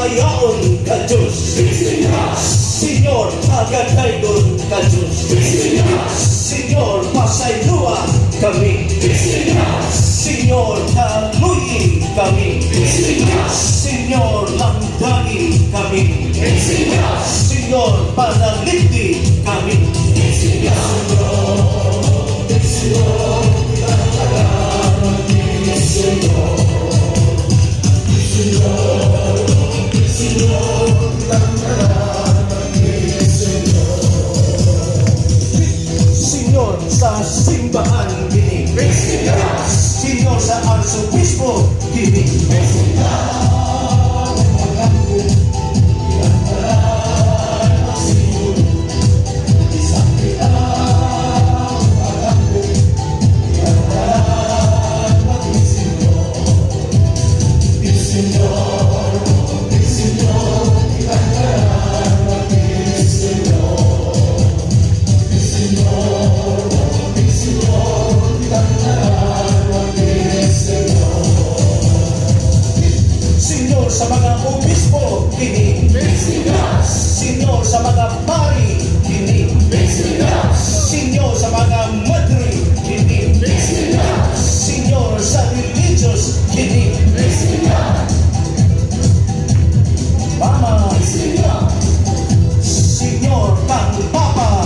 Payaon ka Diyos, Senyor, pagkakaigon ka Diyos, Senyor, pasaylua kami, Senyor, kaluyin kami, Senyor, lamdagi kami, Senyor, panaliti kami, Senyor, sa simbahan kini, Senyor, sa arsobispo kini, sa mga obispo kini, Senyor, sa mga pari kini, Senyor, sa mga madre kini, Senyor, sa religious kini, Mama, Senyor, kang Papa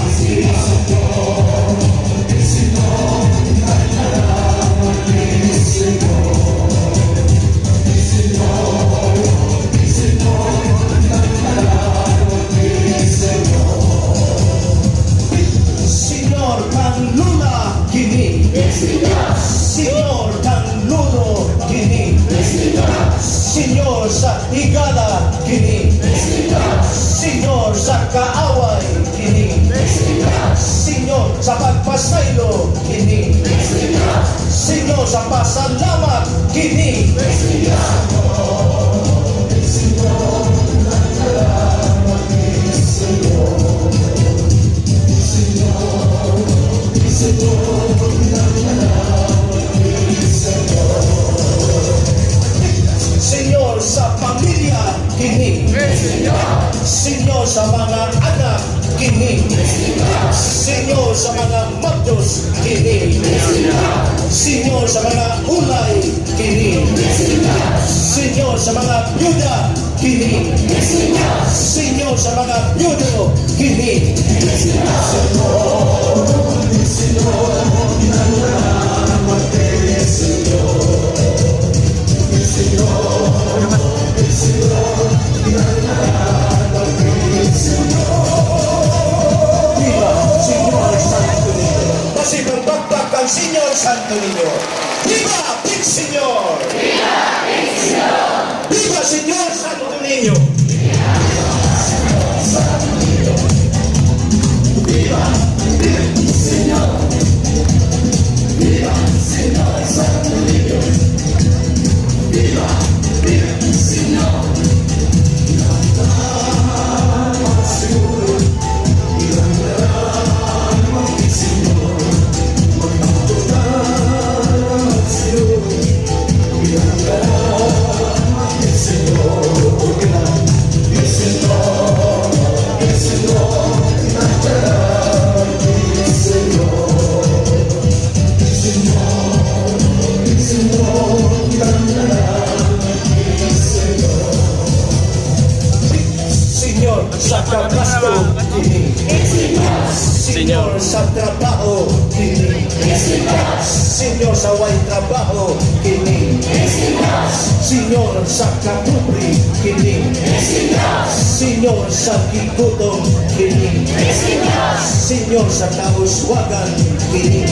kini, Senyor, kang Ludo kini, Senyor, sa higala kini, Senyor, sa kaaway kini, Senyor, sa pagpasaylo kini, Senyor, sa pasalamat kini, Senyor, sa pamilya kini, Senyor, sa mga anak kini, Senyor, sa mga magdos kini, Senyor, sa mga ulay kini, Senyor, sa mga byuda kini, Senyor, sa mga byudo kini, Senyor Santo Niño. Viva Big Senyor! Viva Big Senyor! Viva Senyor Santo Niño! Viva Big Senyor! Viva Senyor Santo Niño! Viva Big Senyor! Sa kapasto kini, Senyor, sa trabaho kini, Senyor, sa way trabaho kini, Senyor, sa kapupri kini, Senyor, sa kigutom kini, Senyor, sa kauswagan kini,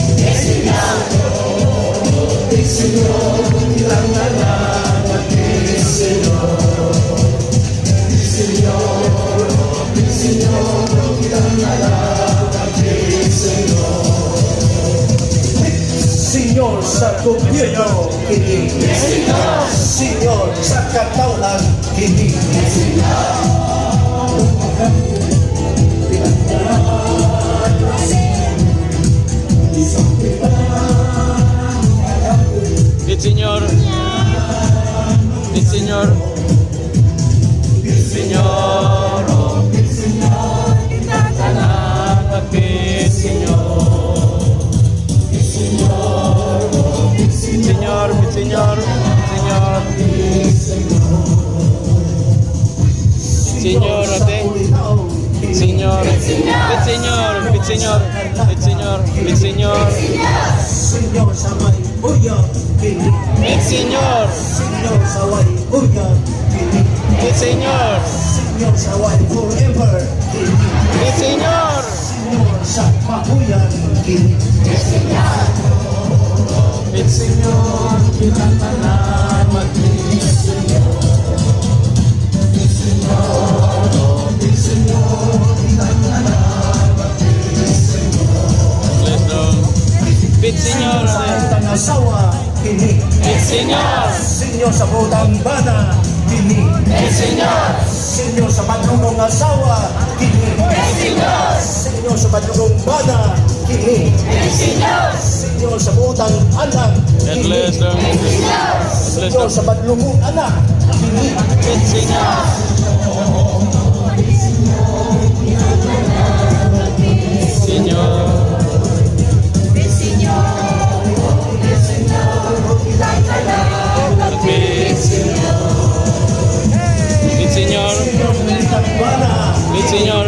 Senyor sa gobyerno kini, Senyor sa katauhan kini. Bit Senyor. Bit Senyor. Bit Senyor. Oh, Bit Senyor. Tanang Bit Senyor. Bit Senyor. Bit Senyor. Bit Senyor. Bit Senyor. Ate. Bit Senyor. Bit Senyor. Bit Senyor. Bit Senyor. Bit Senyor. Senyor sa may uyang kini, Bit Senyor. Senyor sa may uyang kini, Bit Senyor. Senyor sa may forever kini, Bit Senyor. Senyor sa mahuyang kini. Bit Senyor. Kita tanan Bit Senyor. Bit Senyor. Bit Senyor. Kita tanan Bit Senyor. Let's go. Bit Senyor. Sa atang asawa kini, Bit Senyor. Senyor sa butang bana kini, Bit Senyor. Senyor sa padlugong asawa kini, Senyor sa padlugong bana kini, Senyor sa butang anak And kini, bless them. Bless Senyor them. sa padlugong anak kini. Bit Senyor. Senyor. Bit Senyor. Bit Senyor. Senyor sa nalitang bana, Bit Senyor.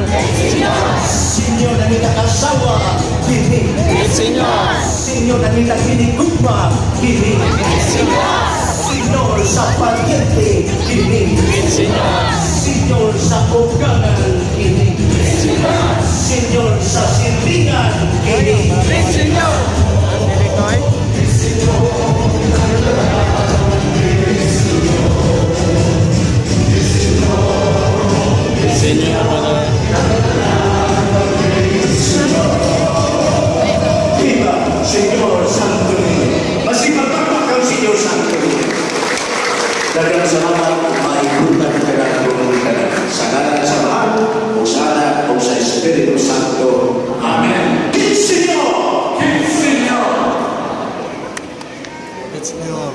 Senyor na nitang asawa kini, Bit Senyor. Senyor na nitang hinigugma kini, Senyor sa paryente kini, Bit Senyor. Senyor sa ugangan kini, Senyor sa silingan kini. Bit Senyor. Senyor. Viva Senyor Santo Niño. Masipagpagpag ang Senyor Santo Niño. Dagang salamat, maikutan ka na sa ngalan sa Mahal, o sana, o sa Espiritu Santo. Amen. King Senyor! King Senyor! Bit Senyor.